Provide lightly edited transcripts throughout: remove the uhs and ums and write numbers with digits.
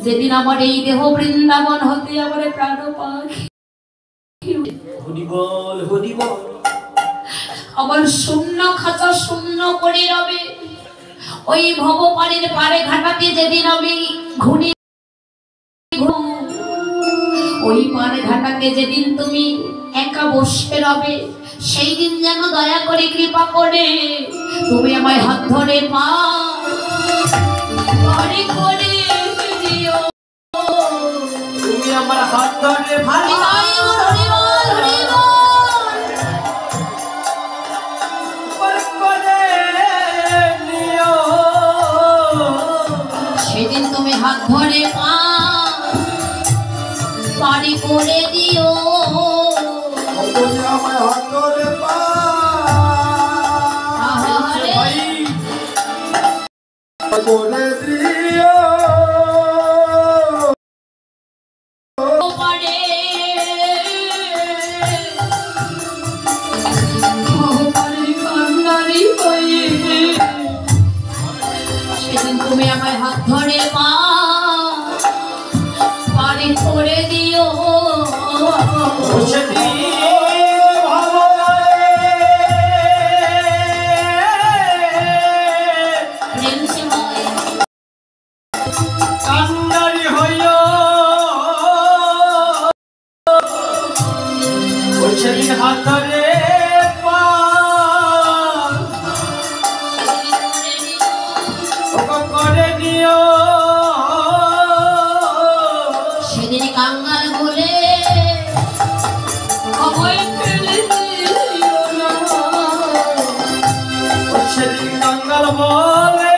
যেদিন আমার এই দেহ বৃন্দাবন হতে আমার প্রাণ পাখি আমার শূন্য খাঁচা শূন্য করে রবে ওই ভবপাড়ির পারে ঘাটাতে যেদিন আমি ঘুরে ওই পারে ঘাটাতে যেদিন তুমি একা বসে রবে সেই দিন যেন দয়া করে কৃপা করে তুমি আমায় হাত ধরে পারে করে দিও তুমি আমার হাত ধরে ভালো সেদিন তুমি হাত ধরে পারি করে দিও তুমি আমার হাত ধরে করে দিও সেদিন তুমি আমায় হাত ধরে পারি করে দিও কান্ডারি হইল সেদিন হাত ধরে করে দিও সেদিন কাঙ্গাল বলে সেদিন কাঙ্গাল বলে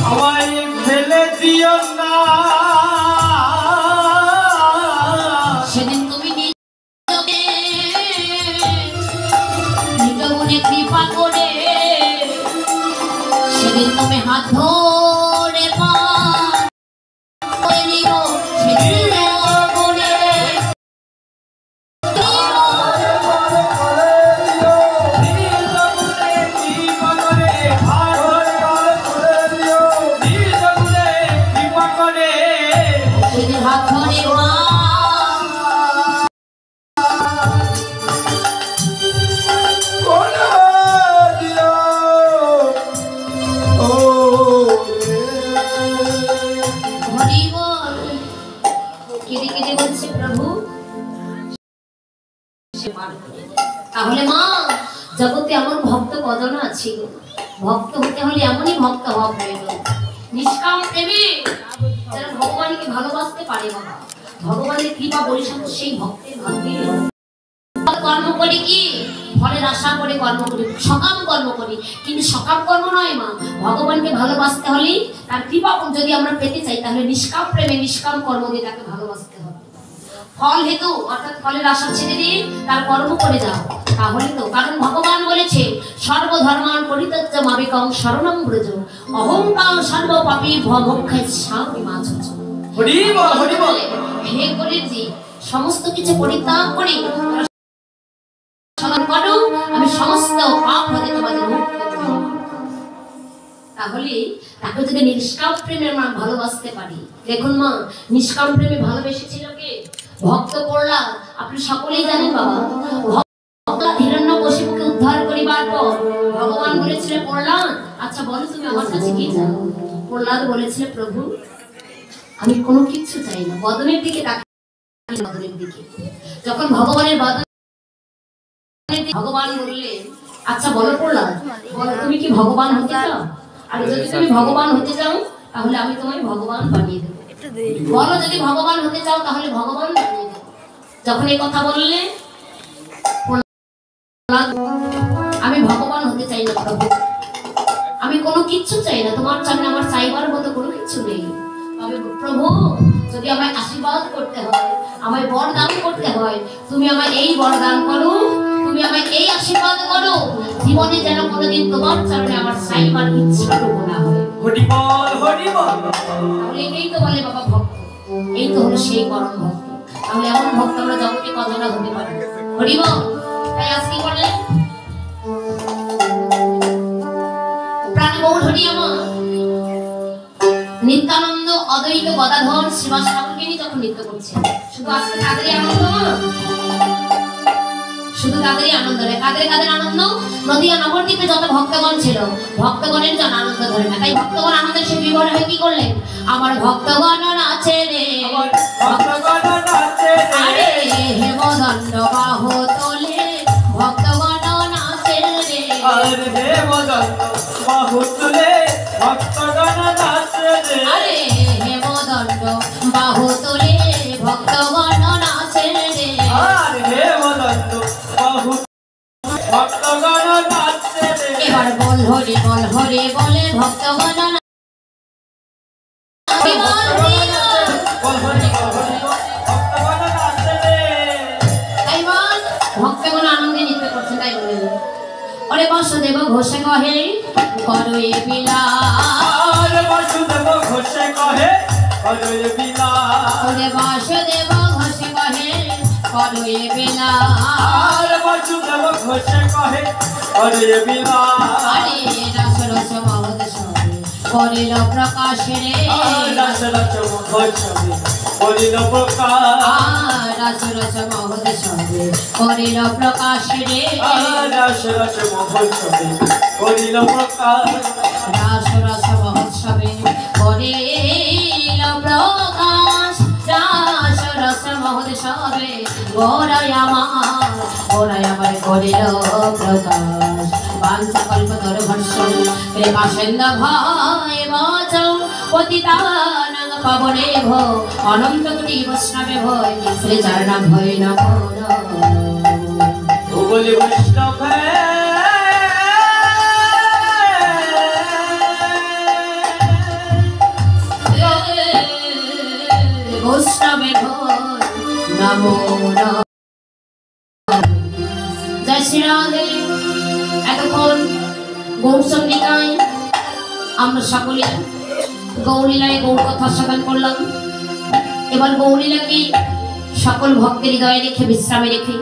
আমায় ফেলে দিও না সেদিন তুমি নিজ মনে কৃপা করে সেদিন তুমি হাত ধরে হাত ধরে তাহলে মা জগতে এমন ভক্ত কজন আছে ভক্ত হতে হলে এমনই ভক্ত হওয়া প্রয়োজন নিষ্কাম প্রেমে যারা ভগবানকে ভালোবাসতে পারে বাবা ভগবানের কৃপা বরিশাল সেই ভক্তের ভাগ্যে কর্ম করি কি ফলের আশা করে কর্ম করি সকাম কর্ম করি কিন্তু সকাম কর্ম নয় মা ভগবানকে ভালোবাসতে হলে তার কৃপা যদি আমরা পেতে চাই তাহলে নিষ্কাম প্রেমে নিষ্কাম কর্ম দিয়ে তাকে ভালোবাসতে হবে ফল হেতু অর্থাৎ ফলের আশা ছেড়ে দিয়ে তার কর্ম করে যাও তাহলে তো কারণ ভগবান বলেছে সর্বধর্মান পরিত্যাজ্য মাবিকং শরণং ব্রজ অহংকার সর্ব পাপী ভবক্ষয়স্যামি মা চ হরি বল হরি বল হে কলিজি সমস্ত কিছু পরিত্যাগ করে সদা করো আমি সমস্ত পাপ হতে তোমাদের মুক্ত করব তাহলে তাকে যদি নিষ্কাম প্রেমে আমরা ভালোবাসতে পারি দেখুন মা নিষ্কাম প্রেমে ভালোবেসেছিল কে ভক্ত প্রহ্লাদ আপনি সকলেই জানেন বাবা হিরণ্যকশিপুকে উদ্ধার করিবার পর ভগবান বলেছিলেন প্রহ্লাদ আচ্ছা বলো তুমি আমার কাছে কি চাও প্রহ্লাদ বলেছিল প্রভু আমি কোনো কিছু চাই না বদনের দিকে তাকাই বদনের দিকে যখন ভগবানের বদন ভগবান বললেন আচ্ছা বলো প্রহ্লাদ বলো তুমি কি ভগবান হতে চাও আর যদি তুমি ভগবান হতে চাও তাহলে আমি তোমায় ভগবান বানিয়ে দেব বলো যদি ভগবান হতে চাও তাহলে ভগবান বানিয়ে দেব যখন এই কথা বললে আমি ভগবান হতে চাই না প্রভু আমি কোনো কিছু চাই না তোমার সামনে আমার চাইবার মতো কোনো কিছু নেই তবে প্রভু যদি আমায় আশীর্বাদ করতে হয় আমায় বরদান করতে হয় তুমি আমায় এই বরদান করো তুমি আমায় এই আশীর্বাদ করো জীবনে যেন কোনোদিন তোমার চরণে আমার চাইবার ইচ্ছাটুকু না হয় হরি বল হরি বল তাহলে এই তো বলে বাবা ভক্ত এই তো হলো সেই পরম ভক্ত তাহলে এমন ভক্ত আমরা জগতে কতটা হতে পারি হরি বল তাই আজ কি বললেন হরি আমার নিত্যানন্দ অদ্বৈত গদাধর শ্রীবাস ঠাকুরকে নিয়ে যখন নৃত্য করছে, শুধু আজকে তাদেরই আনন্দ না, শুধু তাদেরই আনন্দ নয়, কাদের কাদের আনন্দ? নদিয়া নবদ্বীপে যত ভক্তগণ ছিল, ভক্তগণের জন্য আনন্দ ধরে না। তাই ভক্তগণ আনন্দের সে বিবর হয়ে কি করলেন? আমার ভক্তগণ নাচে রে, ভক্তগণ নাচে আরে হেমদণ্ড বাহু তোলে, ভক্তগণ নাচে রে, আর হেমদণ্ড বাহু তোলে, ভক্তগণ নাচে রে, আরে হেমদণ্ড বাহু তোলে, ভক্তগণ নাচে রে, আর হেমদণ্ড বাহু ভক্তগণ নাচে রে। এবার বল হরি বলে ভক্তগণ নাচে, বল হরি বল। বল হরি বল হরি বল, ভক্তগণ নাচে রে। তাই বল ভক্তগণ আনন্দে নৃত্য করছেন, তাই বলে ওরে বাসুদেব ঘোষ কহে করো এ বিলাস, আর বাসুদেব ঘোষে কহে করো এ বিলাস, ওরে বাসুদেব ঘোষ কহে করো এ বিলাস, আর বাসুদেব ঘোষে কহে করো এ বিলাস, আরে রস রস মহদ সবে করিল প্রকাশ রে, রস রস মহোৎসবে করিল প্রকাশ, রস রস মহদ সবে করিল প্রকাশ রে, রস রস মহোৎসবে করিল প্রকাশ, রস রস মহোৎসবে করিল প্রকাশ, রস রস মহোৎসবে গোরায় আমার করিল প্রকাশ, বাঞ্ছা কল্পতর ভর্ষণ প্রেমাসেন্দ ভয় বাঁচাও পতিতানাং পাবনে ভো, অনন্ত কোটি বৈষ্ণবে ভয় শ্রী চরণ ভয় নমো বলি বৈষ্ণবে বৈষ্ণবে ভয় নমো নমঃ। জয় শ্রী রাধে। এতক্ষণ গৌরচন্দ্রিকায় আমরা সকলে গৌরলীলায় গৌর কথা সাধন করলাম। এবার গৌরলীলাকে সকল ভক্তের হৃদয়ে রেখে বিশ্রামে রেখে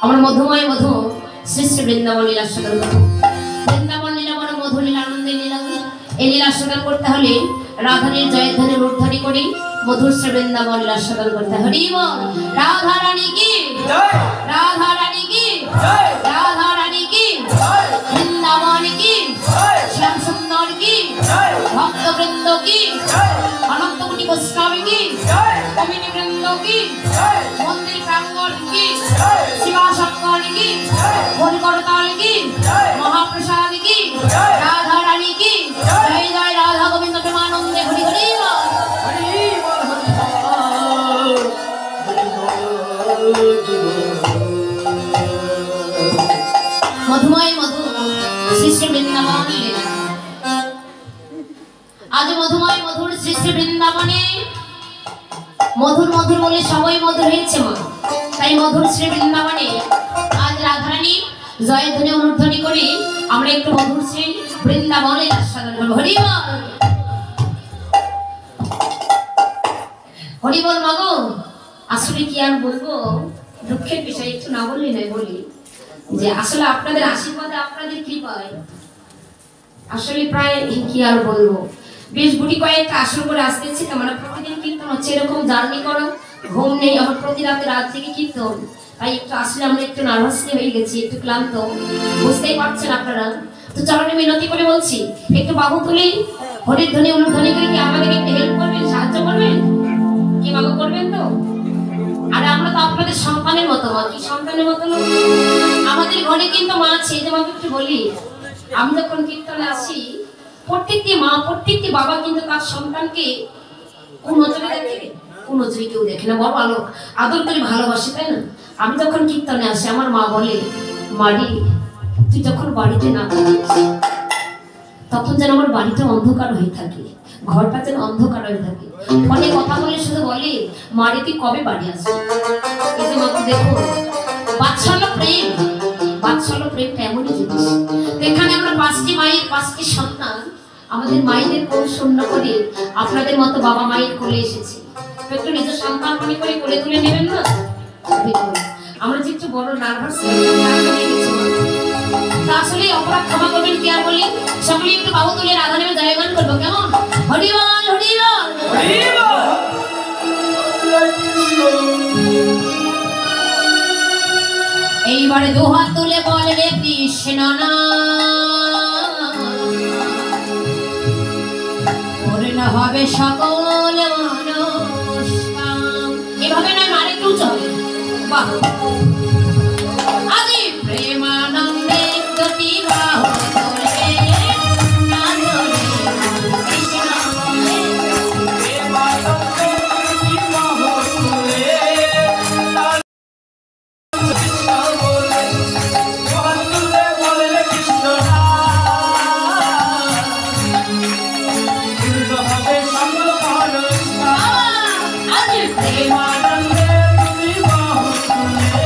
আমরা মধুময় মধু শ্রী শ্রী বৃন্দাবন লীলা সাধন করব। বৃন্দাবন লীলা বড় মধুর লীলা, আনন্দের লীলা। এই লীলা সাধন করতে হলে রাধানের জয়ধ্বনির ঊর্ধ্বনি করে মধুর শ্রী বৃন্দাবন লীলা সাধন করতে হবে। হরি বল। রাধা রানী কি জয়, রাধা রানী কি জয়, রাধা রানী কি জয়, বৃন্দাবন কি জয়, শ্যাম সুন্দর কি জয়, ভক্তবৃন্দ কি জয়, অনন্ত কোটি বৈষ্ণব কি জয়, কমিটি বৃন্দ কি জয়, মন্দির প্রাঙ্গণ কি জয়, শিবাসক্কর কি হরিকরতাল কি মহাপ্রসাদ কি রাধা রানী কি জয় জয় রাধা গোবিন্দ প্রেমানন্দে হরি হরি বল। হরি বল হরি বল, হরি বল। মধুময় মধু শ্রী শ্রী বৃন্দাবন লীলা। আজ মধুময় মধুর শ্রী শ্রী বৃন্দাবনে মধুর মধুর বলে সবাই মধুর হয়েছে মা। তাই মধুর শ্রী বৃন্দাবনে আজ রাধারানী জয়ধ্বনি অনুধ্বনি করে আমরা একটু মধুর শ্রী বৃন্দাবনের আস্বাদন করবো। হরি বল হরি বল। মাগো আসলে কি আর বলবো, দুঃখের বিষয়, একটু না বললি নয় বলি যে আসলে আপনাদের আশীর্বাদে আপনাদের কৃপায় আসলে প্রায় কি আর বলবো, বেশ গুটি কয়েকটা আসর করে আসতেছি। মানে প্রতিদিন কীর্তন হচ্ছে, এরকম জার্নি করো, ঘুম নেই আমার, প্রতি রাত থেকে কীর্তন। তাই একটু আসলে আমরা একটু নার্ভাসলি হয়ে গেছি, একটু ক্লান্ত, বুঝতেই পারছেন আপনারা। তো চরণে মিনতি করে বলছি একটু বাহু তুলে হরির ধ্বনি অনুধ্বনি করে কি আমাদের একটু হেল্প করবেন, সাহায্য করবেন কি বাবু, করবেন তো? আর আমরা তো আপনাদের সন্তানের মতো, মা কি সন্তানের মতো না? আমাদের ঘরে কিন্তু মা আছে, যে মাকে একটু বলি, আমি যখন কীর্তনে আসি প্রত্যেকটি মা প্রত্যেকটি বাবা কিন্তু তার সন্তানকে কোন নজরে দেখে, কোন নজরে কেউ দেখে না, বড় আলো আদর করে ভালোবাসে, তাই না? আমি যখন কীর্তনে আসি আমার মা বলে, মারি তুই যখন বাড়িতে না থাকিস তখন যেন আমার বাড়িটা অন্ধকার হয়ে থাকে, ঘরটা যেন অন্ধকার হয়ে থাকে। ফোনে কথা বলে শুধু বলে, মারি তুই কবে বাড়ি আসবি? এই যে মাকে দেখো, বাৎসল্য প্রেম, বাৎসল্য প্রেমটা এমনই জিনিস। তো এখানে আমরা পাঁচটি মায়ের পাঁচটি সন্তান আমাদের মায়েদের কোল শূন্য করে আপনাদের মতো বাবা মায়ের কোলে এসেছি। তো একটু নিজের সন্তান মনে করে কোলে তুলে নেবেন না? আমরা যে একটু বড় নার্ভাস হয়ে গেছি। তা আসলে অপরাধ ক্ষমা করবেন কি আর বলি সকলে একটু বাবু তুলে রাধা নেমে জয়গান করবো কেমন হরিবল হরিবল এইবারে দুহাত তুলে বলবে কৃষ্ণ না পূর্ণ হবে সকল মনস্কাম এভাবে নয় মানে একটু চলে বাহ আদি প্রেমানন্দে দুটি বাহু তুলে না ধরে কৃষ্ণ বলে প্রেমানন্দে দুটি বাহু তুলে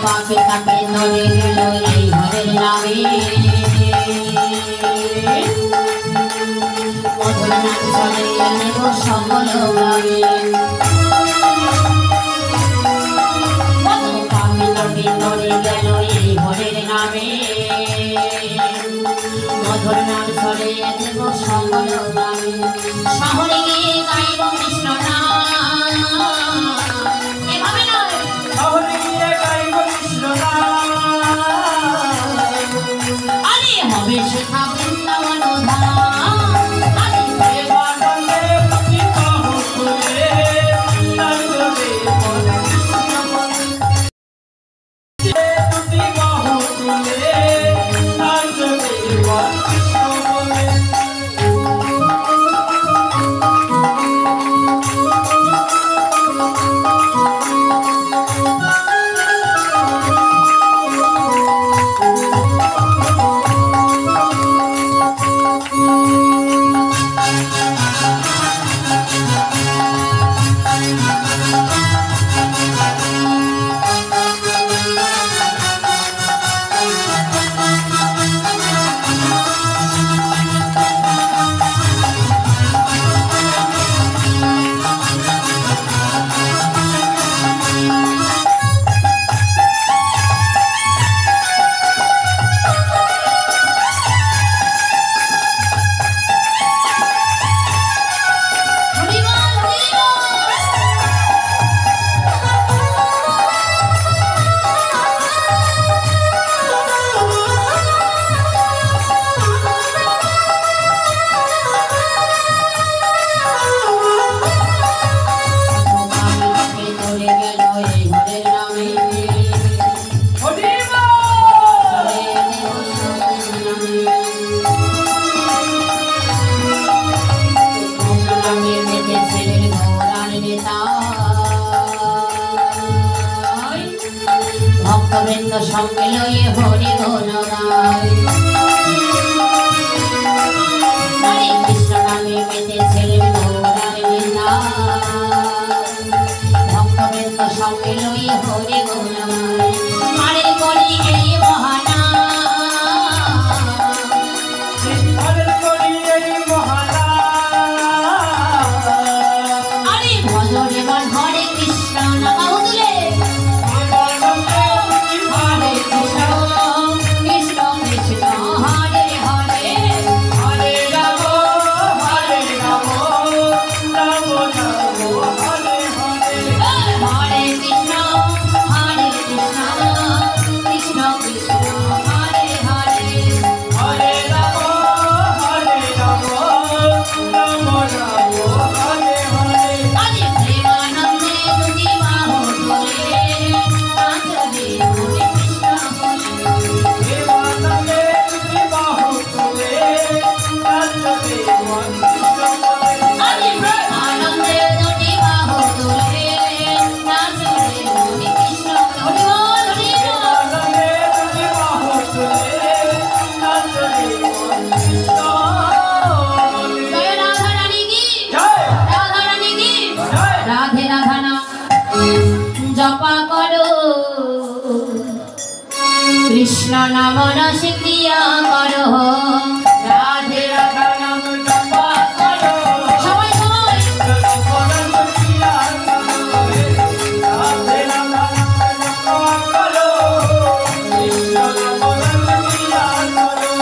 পাপে তাকে ধরে গেল এই হরের নামে মধুর নাম চলে নেব সকল গ্রামে কত পাপে তাকে ধরে গেল এই হরের নামে মধুর নাম চলে নেব সকল গ্রামে শহরে গিয়ে গাইব কৃষ্ণ নাম এভাবে নয় শহরে গিয়ে গাইব কৃষ্ণ নাম আরে হবে শেখা বৃন্দাবন ধাম আরে প্রেমানন্দে দুটি বাহু তুলে নাচবে বল কৃষ্ণ বলে দুটি বাহু তুলে নাচবে বল কৃষ্ণ বলে ভক্তবৃন্দ সঙ্গে লয়ে হরি গুণ গায় হরে কৃষ্ণ নামে মেতেছিলেন গৌরার বৃন্দা ভক্তবৃন্দ সঙ্গে লয়ে হরি গুণ গায় মারে করি এই মহানা আরে ভজরে বল হরে কৃষ্ণ নাম তুলে হরে কৃষ্ণ কৃষ্ণ কৃষ্ণ হরে হরে হরে রাম হরে রাম রাম রাম হরে হরে হরে কৃষ্ণ কৃষ্ণ কৃষ্ণ হরে হরে হরে রাম রাম রাম হরে হরে আরে প্রেমানন্দে দুটি বাহু তুলে নাচবে হরে কৃষ্ণ কৃষ্ণ নাম রস ক্রিয়া করো রাধে রাধা নাম জপা করো সবাই সবাই রাধে রাধা নাম জপা করো কৃষ্ণ নাম রস ক্রিয়া করো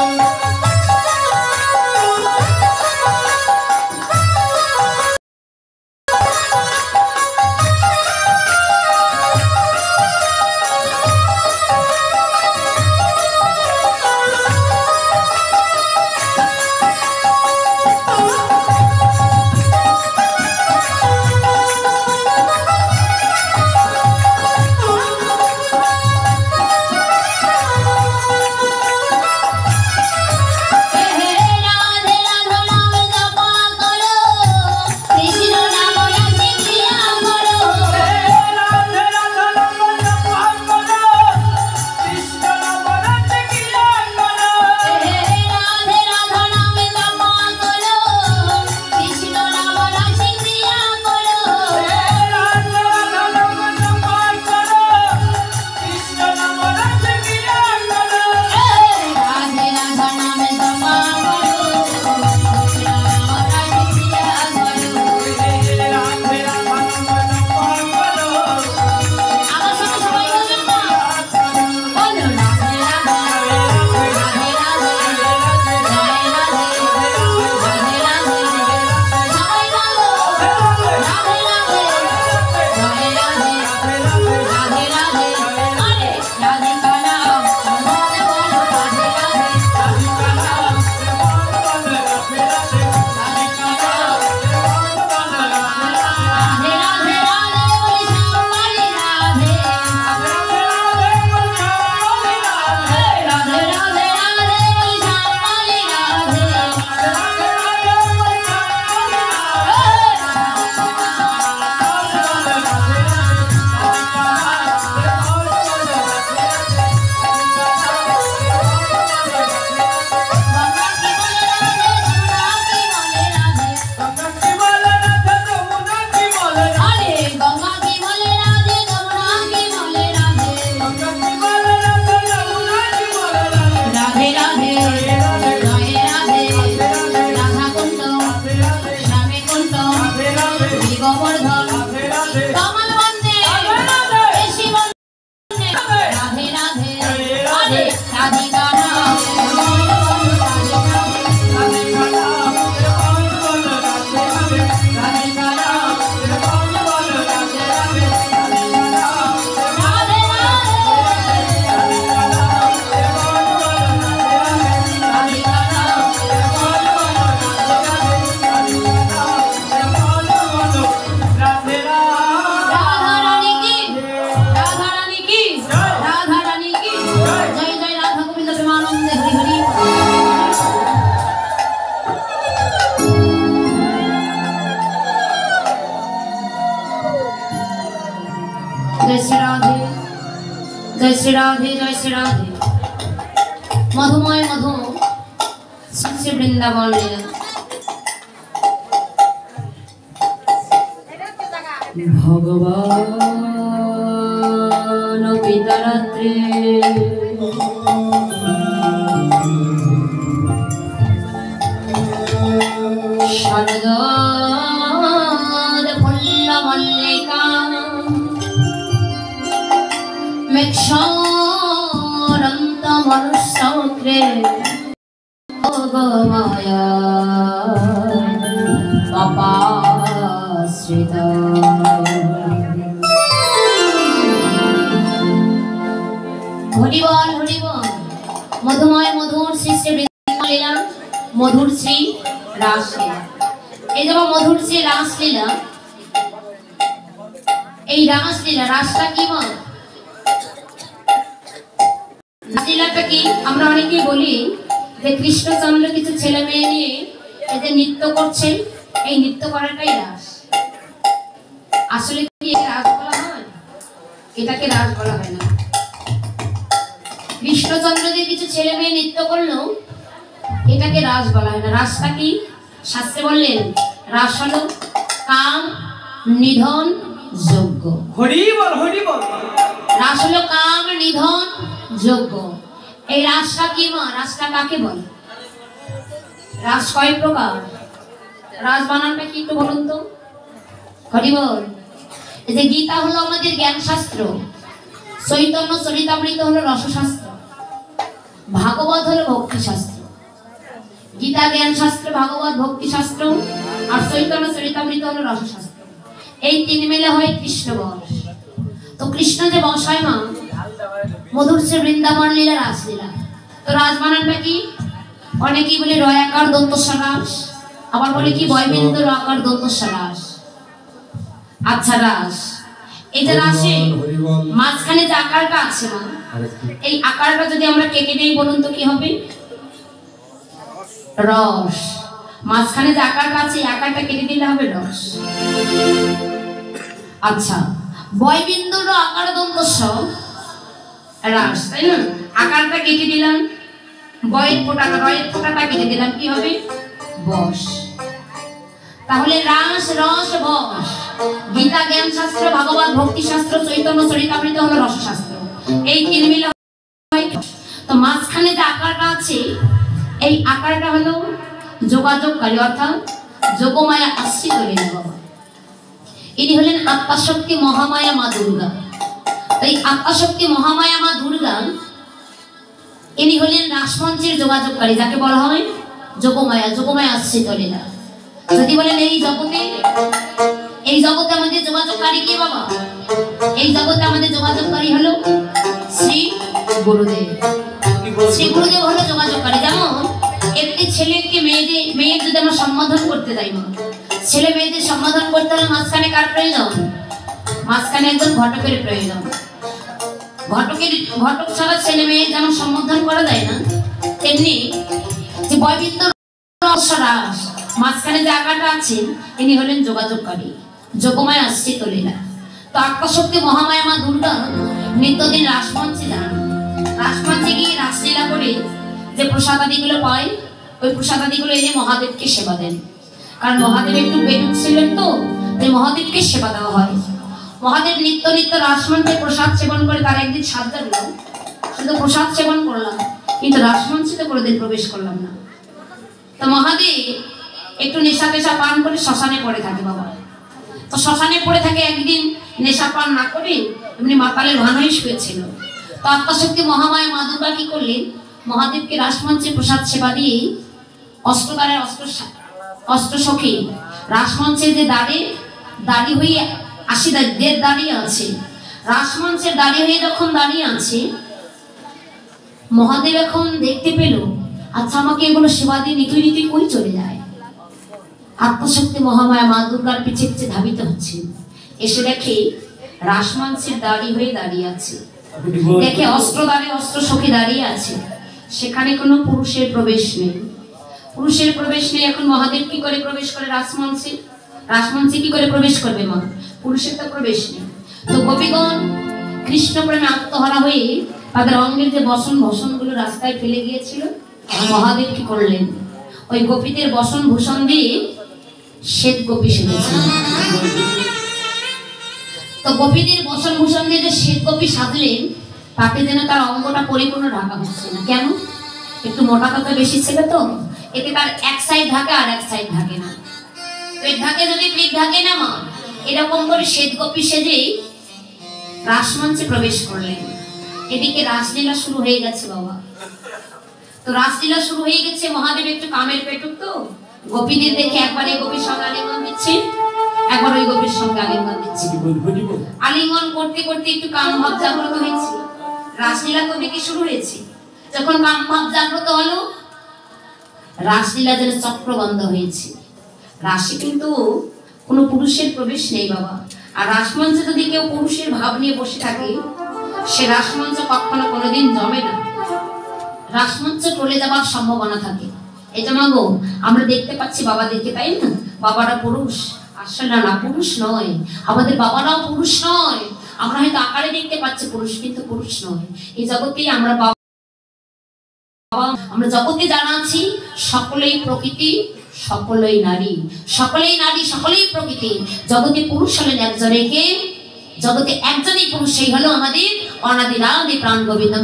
जय श्री राधे जय श्री राधे मधुमय मधु श्री वृंदावन लीला भगवान पितरात्रे शरद फुल्ल मल्लिका मेक्षानंद मनुष्यग्रे भगमाया पापाश्रिता हरिबल हरिबल मधुमय मधुर श्री श्री वृंदावन लीला मधुर श्री रासलीला এই যে মধুর শ্রী রাসলীলা এই রাসলীলা রাসটা কি মা রাসলীলাটা কি আমরা অনেকেই বলি যে কৃষ্ণচন্দ্র কিছু ছেলে মেয়ে নিয়ে এই যে নৃত্য করছেন এই নৃত্য করাটাই রাস আসলে কি এটা রাস বলা হয় এটাকে রাস বলা হয় না কৃষ্ণচন্দ্র যে কিছু ছেলে মেয়ে নৃত্য করলো এটাকে রাস বলা হয় না রাসটা কি শাস্ত্রে বললেন রাস হলো কাম নিধন যজ্ঞ হরি বল রাস হলো কাম নিধন যোগ্য। এই রাসটা কি মা? রাসটা কাকে বলে? রাস কয় প্রকার? রাস বানানটা কি একটু বলুন তো। হরি বল। এই যে গীতা হলো আমাদের জ্ঞান শাস্ত্র, চৈতন্য চরিতামৃত হলো রসশাস্ত্র, ভাগবত হলো ভক্তি শাস্ত্র। গীতা জ্ঞান শাস্ত্র, ভাগবত ভক্তি শাস্ত্র, আর চৈতন্য চরিতামৃত হলো রসশাস্ত্র। এই তিন মিলে হয় কৃষ্ণ বস। তো কৃষ্ণ যে বস হয় মা, মধুর শ্রী বৃন্দাবন লীলা, রাসলীলা। তো রাস বানানটা কি? অনেকেই বলে রয় আকার দন্তস্বর রাস, আবার বলে কি বয়বিন্দু র আকার দন্তস্বর রাস। আচ্ছা, রাস, এই যে রাসে মাঝখানে যে আকারটা আছে মা, এই আকারটা যদি আমরা কেটে দিই বলুন তো কি হবে? রস। মাঝখানে যে আকারটা আছে এই আকারটা কেটে দিলে হবে রস। আচ্ছা, বয়বিন্দুর আকার দন্তস্বর রাস, তাই না? আকারটা কেটে দিলাম, বয়ের ফোঁটাটা, রয়ের ফোঁটাটা কেটে দিলাম, কি হবে? বস। তাহলে রাস, রস, বস। গীতা জ্ঞান শাস্ত্র, ভাগবত ভক্তি শাস্ত্র, চৈতন্য চরিতামৃত হলো রসশাস্ত্র। এই তিন মিলে হয়। তো মাঝখানে যে আকারটা আছে এই আকারটা হলো যোগাযোগকারী, অর্থাৎ যোগমায়া আশ্রিত লীলা বাবা। ইনি হলেন আত্মাশক্তি মহামায়া মা দুর্গা। এই আত্মাশক্তি মহামায়া মা দুর্গা ইনি হলেন রাসমঞ্চের যোগাযোগকারী, যাকে বলা হয় যোগমায়া, যোগমায়া আশ্রিত লীলা। যদি বলেন এই জগতে আমাদের যোগাযোগকারী কি বাবা? এই জগতে আমাদের যোগাযোগকারী হলো শ্রী গুরুদেব। শ্রী গুরুদেব হলো যোগাযোগকারী। যেমন একটি ছেলেকে মেয়ের যদি আমরা সম্বোধন করতে যাই মা, ছেলে মেয়েদের সম্বোধন করতে হলে মাঝখানে কার প্রয়োজন? মাঝখানে একজন ঘটকের প্রয়োজন। ঘটক ছাড়া ছেলে মেয়ে যেমন সম্বোধন করা যায় না, তেমনি যে বয়বিন্দু রাস মাঝখানে যে আকারটা আছে ইনি হলেন যোগাযোগকারী, যোগমায়া আশ্রিত লীলা। তো আত্মাশক্তি মহামায়া মা দুর্গা নিত্যদিন রাসমঞ্চে যান। রাসমঞ্চে গিয়ে রাসলীলা করে যে প্রসাদাদিগুলো পায়, ওই প্রসাদাদিগুলো এনে মহাদেবকে সেবা দেন। কারণ মহাদেব একটু পেটুক ছিলেন, তো তাই মহাদেবকে সেবা দেওয়া হয়। মহাদেব নিত্য নিত্য রাসমঞ্চে প্রসাদ সেবন করে। তার একদিন সাত জাগলো, শুধু প্রসাদ সেবন করলাম কিন্তু রাসমঞ্চে তো কোনোদিন প্রবেশ করলাম না। তো মহাদেব একটু নেশা টেশা পান করে শ্মশানে পড়ে থাকে বাবা। তো শ্মশানে পড়ে থাকে, একদিন নেশা পান না করে এমনি মাতালের ভান হয়ে শুয়েছিল। তো আত্মাশক্তি মহামায়া মা দুর্গা কি করলেন? মহাদেবকে রাসমঞ্চে প্রসাদ সেবা দিয়ে অষ্টদ্বারের অষ্টসখী রাসমঞ্চে যে দাঁড়িয়ে হয়ে দাঁড়িয়ে আছে, রাসমঞ্চের দাঁড়িয়ে হয়ে যখন দাঁড়িয়ে আছে, মহাদেব এখন দেখতে পেল, আচ্ছা আমাকে এগুলো সেবা দিয়ে নিতুই কই চলে যায়। আত্মাশক্তি মহামায়া মা দুর্গার পিছে পিছে ধাবিত হচ্ছে। এসে দেখে রাসমঞ্চের দাঁড়িয়ে আছে, দেখে অস্ত্রদ্বারে অস্ত্রসখী দাঁড়িয়ে আছে, সেখানে কোনো পুরুষের প্রবেশ নেই। এখন মহাদেব কি করে প্রবেশ করে রাসমঞ্চে কি করে প্রবেশ করবে মা? পুরুষের তো প্রবেশ নেই। তো গোপীগণ কৃষ্ণ প্রেমে আত্মহারা হয়ে তাদের অঙ্গের যে ভসন গুলো রাস্তায় ফেলে গিয়েছিল, মহাদেব কি করলেন? ওই গোপীদের বসন ভূষণ দিয়ে শ্বেত গোপী সেজেছে। তো গোপীদের বসন ভূষণ দিয়ে যে শ্বেত গোপী সাজলেন, তাতে যেন তার অঙ্গটা পরিপূর্ণ ঢাকা হচ্ছে না। কেন? একটু মোটা কথা বেশি ছিল, তো এতে তার এক সাইড ঢাকে আর এক সাইড ঢাকে না। পেট ঢাকে যদি পেট ঢাকে না মা, এরকম করে শ্বেত গোপী সেজেই রাসমঞ্চে প্রবেশ করলেন। এদিকে রাসলীলা শুরু হয়ে গেছে বাবা। তো রাসলীলা শুরু হয়ে গেছে, মহাদেব একটু কামের পেটুক, তো গোপীদের দেখে একবার এই গোপীর সঙ্গে আলিঙ্গন দিচ্ছে, একবার ওই গোপীর সঙ্গে আলিঙ্গন দিচ্ছে। আলিঙ্গন করতে করতে একটু কাম ভাব জাগ্রত হয়েছে। রাসলীলা তো দেখে শুরু হয়েছে, যখন কাম ভাব জাগ্রত হলো, রাসলীলা যেন চক্রবন্ধ হয়েছে। রাসে কিন্তু কোনো পুরুষের প্রবেশ নেই বাবা। আর রাসমঞ্চে যদি কেউ পুরুষের ভাব নিয়ে বসে থাকে, সে রাসমঞ্চ কখনো কোনোদিন জমে না, রাসমঞ্চ টলে যাবার সম্ভাবনা থাকে। এই জন্য গো আমরা দেখতে পাচ্ছি বাবাদেরকে, তাই না? বাবারা পুরুষ, আসলে না পুরুষ নয়, আমাদের বাবারাও পুরুষ নয়। আমরা হয়তো আকারে দেখতে পাচ্ছি পুরুষ, কিন্তু পুরুষ নয়। এই জগতেই আমরা জগতে জানা আছি সকলেই প্রকৃতি, সকলেই নারী, সকলেই প্রকৃতি। জগতে পুরুষ হলেন একজনে, কে? জগতে একজনই পুরুষ, সেই হলো আমাদের অনাদিরাদি প্রাণ গোবিন্দম,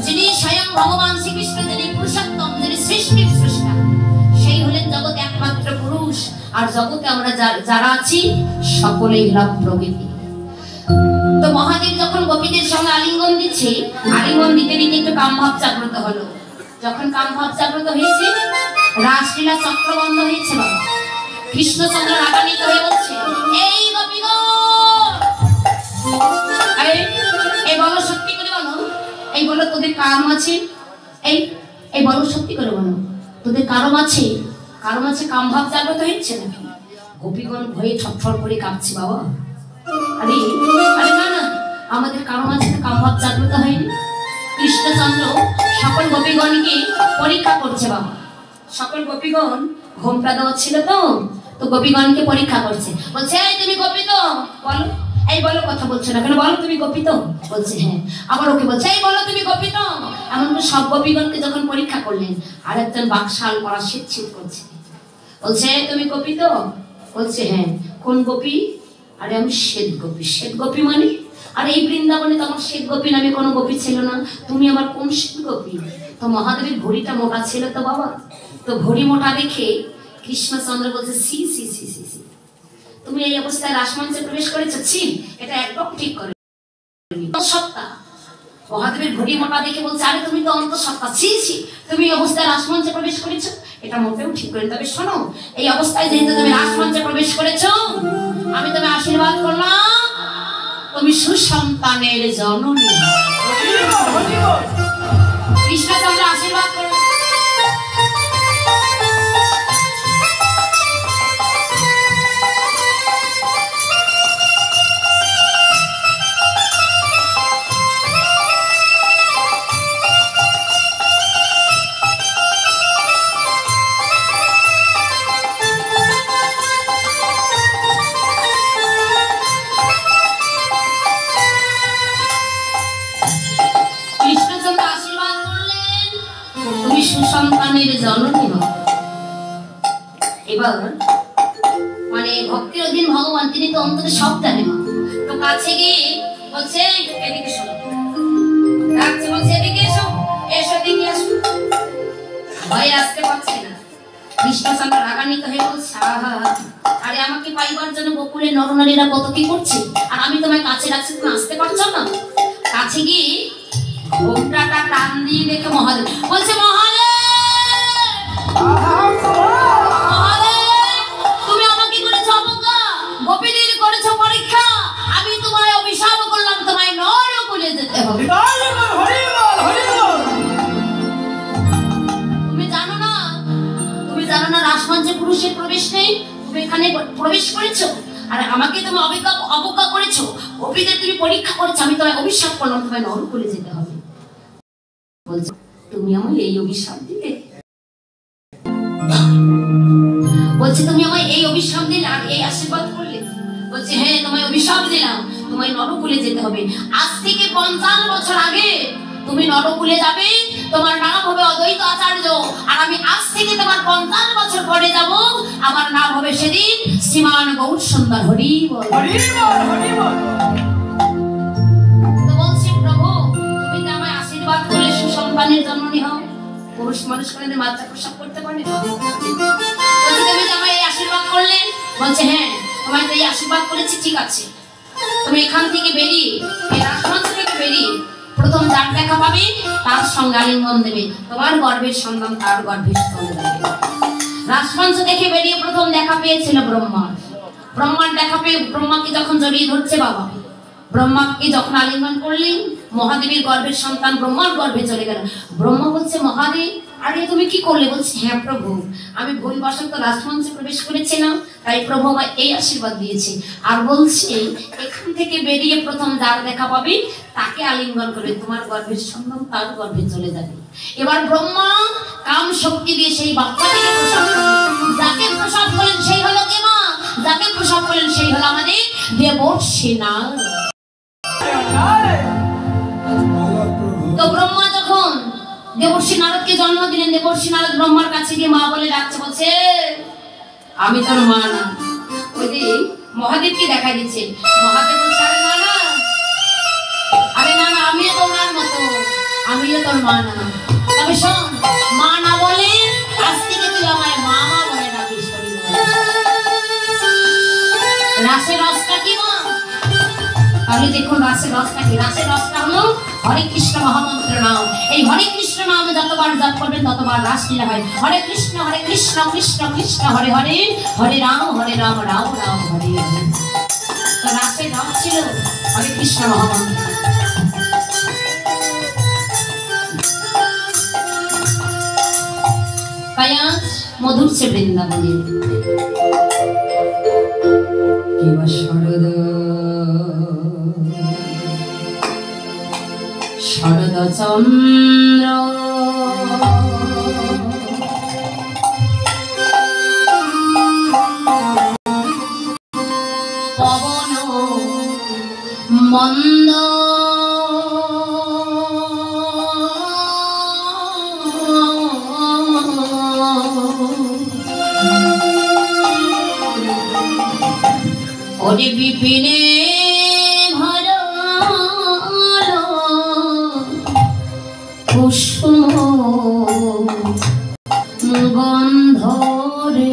যিনি স্বয়ং ভগবান শ্রীকৃষ্ণ, যিনি পুরুষোত্তম, যিনি সৃষ্টির স্রষ্টা, সেই হলেন জগতে একমাত্র পুরুষ। আর জগতে আমরা যারা আছি সকলেই হলাম প্রকৃতি। তো মহাদেব যখন গোপীদের সঙ্গে আলিঙ্গন দিচ্ছে, আলিঙ্গন দিতে দিতে একটু কামভাব জাগ্রত হলো। যখন কামভাব জাগ্রত হয়েছে, রাসলীলা চক্র বন্ধ হয়েছে বাবা। কৃষ্ণচন্দ্র রাগান্বিত হয়ে বলছে, এই গোপীগণ, এই বলো সত্যি করে বলো, এই বলো তোদের কাম আছে, এই বলো সত্যি করে বলো তোদের কারম আছে, কামভাব জাগ্রত হচ্ছে নাকি? গোপীগণ ভয়ে ছটফট করে কাঁপছে বাবা। আরে আরে না না, আমাদের কারো মাঝে তো কামভাব জাগ্রত হয়নি। কৃষ্ণচন্দ্র সকল গোপীগণকে পরীক্ষা করছে বাবা। সকল গোপীগণ ঘোমটা দেওয়া ছিল, তো গোপীগণকে পরীক্ষা করছে। বলছে, এই তুমি গোপী তো? বলো। এই বলো, কথা বলছো না কেন? বলো তুমি গোপী তো? বলছে হ্যাঁ। আবার ওকে বলছে, এই বলো তুমি গোপী তো? এমন করে সব গোপীগণকে যখন পরীক্ষা করলেন, আর একজন বাকশাল পড়া শীত করছে। বলছে, তুমি গোপী তো? বলছে হ্যাঁ। কোন গোপী? আরে আমি শ্বেত গোপী। শ্বেত গোপী মানে? আর এই বৃন্দাবনে তো আমার শ্বেত গোপী নামে কোনো গোপী ছিল না, তুমি আমার কোন শ্বেত গোপী? তো মহাদেবের ঘড়িটা মোটা ছিল তো বাবা, তো ঘড়ি মোটা দেখে কৃষ্ণচন্দ্র বলছে, সি সি সি সি সি, তুমি এই অবস্থায় রাসমঞ্চে প্রবেশ করেছো, ছি, এটা একদম ঠিক করে সত্তা। মহাদেবের ঘড়ি মোটা দেখে বলছে, আরে তুমি তো অন্তঃসত্ত্বা, ছি ছি, তুমি এই অবস্থায় রাসমঞ্চে প্রবেশ করেছো, এটা মোটেও ঠিক করে। তবে শোনো, এই অবস্থায় যেহেতু তুমি রাসমঞ্চে প্রবেশ করেছো, আমি তোমায় আশীর্বাদ করলাম, তুমি সুসন্তানের জননী। কৃষ্ণচন্দ্র আশীর্বাদ করলেন। সুসন্তানের জননী হও। এবার মানে ভক্তির অধীন ভগবান, তিনি তো অন্তরে সব জানেন। তো কাছে গিয়ে বলছে, এদিকে শোনো, ডাকছে, বলছে এদিকে এসো, এসো দিকে আসো। ভয় আসতে পারছে না। কৃষ্ণচন্দ্র রাগান্বিত হয়ে বলছে, আহা, আরে আমাকে পাইবার জন্য গোকুলের নরনারীরা কত কি করছে, আর আমি তোমায় কাছে রাখছি, তুমি আসতে পারছো না। কাছে গিয়ে ঘোমটাটা টান দিয়ে দেখে মহাদেব বলছে, তুমি আমাকে করেছো অবজ্ঞা, গোপীদের করেছো পরীক্ষা, আমি তোমায় অভিশাপ করলাম, তোমায় নরকুলে যেতে হবে। তুমি জানো না রাসমঞ্চে পুরুষের প্রবেশ নেই, তুমি এখানে প্রবেশ করেছো, আর আমাকে তুমি অবজ্ঞা করেছো, গোপীদের তুমি পরীক্ষা করেছো, আমি তোমায় অভিশাপ করলাম, তোমায় নরকুলে যেতে হবে। বলছে, তুমি আমায় এই অভিশাপ দিলে? বলছে, তুমি আমায় এই অভিশাপ দিলে আর এই আশীর্বাদ করলে? বলছে, হ্যাঁ, তোমায় অভিশাপ দিলাম, তোমায় নরকুলে যেতে হবে। আজ থেকে 50 বছর আগে তুমি নরকুলে যাবে, তোমার নাম হবে অদ্বৈত আচার্য, আর আমি আজ থেকে তোমার 50 বছর পরে যাব, আমার নাম হবে সেদিন শ্রীমান গৌর সুন্দর। হরি বল, হরি বল, হরি বল। তো বলছি, প্রভু তুমি তো আমায় আশীর্বাদ করে সুসন্তানের জননী হও। পুরুষ মানুষ করে বাচ্চা প্রসব করতে পারে না। তুমি তো আমায় এই আশীর্বাদ করলে। বলছে, হ্যাঁ, তোমায় তো এই আশীর্বাদ করেছি, ঠিক আছে, তুমি এখান থেকে বেরিয়ে, এই রাসমঞ্চ থেকে বেরিয়ে প্রথম যার দেখা পাবে তার সঙ্গে আলিঙ্গন দেবে, তোমার গর্ভের সন্তান তার গর্ভের স্তন দেবে। রাসমঞ্চ দেখে বেরিয়ে প্রথম দেখা পেয়েছিল ব্রহ্মার দেখা পেয়ে ব্রহ্মাকে যখন জড়িয়ে ধরছে বাবা, ব্রহ্মাকে যখন আলিঙ্গন করলেন, মহাদেবের গর্ভের সন্তান ব্রহ্মার গর্ভে চলে গেল। ব্রহ্মা বলছে, মহাদেব, আরে তুমি কি করলে? বলছে, হ্যাঁ প্রভু, আমি ভুলবশত রাসমঞ্চে প্রবেশ করেছিলাম, তাই প্রভু আমায় এই আশীর্বাদ দিয়েছে। আর বলছে, এখান থেকে বেরিয়ে প্রথম যার দেখা পাবে তাকে আলিঙ্গন করবে, তোমার গর্ভের সন্তান তার গর্ভে চলে যাবে। এবার ব্রহ্মা কাম শক্তি দিয়ে সেই বাচ্চাটিকে প্রসব করলেন। যাকে প্রসব করলেন সেই হলো কে মা? যাকে প্রসব করলেন সেই হলো আমাদের দেবর্ষি নারদ। তো ব্রহ্মা যখন দেবর্ষি নারদকে জন্ম দিলেন, দেবর্ষি নারদ ব্রহ্মার কাছে গিয়ে মা বলে ডাকছে, বলছে, আমি তোর মা না, ওই যে মহাদেবকে দেখা দিচ্ছে। মহাদেব বলছে আরে না না, আমিও তো ওনার মতো, আমিও তোর মা না। তবে শোন, মা না বলে আজ থেকে তুই আমায় মামা বলে ডাকিস। রাসের রসটা কি মা? তাহলে দেখুন রাসের রসটা কি। রাসের রসটা হলো হরে কৃষ্ণ মহামন্ত্র নাম। এই হরে কৃষ্ণ নামে যতবার জপ করবেন ততবার রাসলীলা হয়। হরে কৃষ্ণ কৃষ্ণ কৃষ্ণ হরে হরে, হরে রাম রাম রাম হরে হরে। তো রাসের রস ছিল হরে কৃষ্ণ মহামন্ত্র। তাই আজ মধুর সে বৃন্দাবনে শরদ চন্দ্র পবন মন্দ ওরে বিপিনে কুসুম গন্ধ রে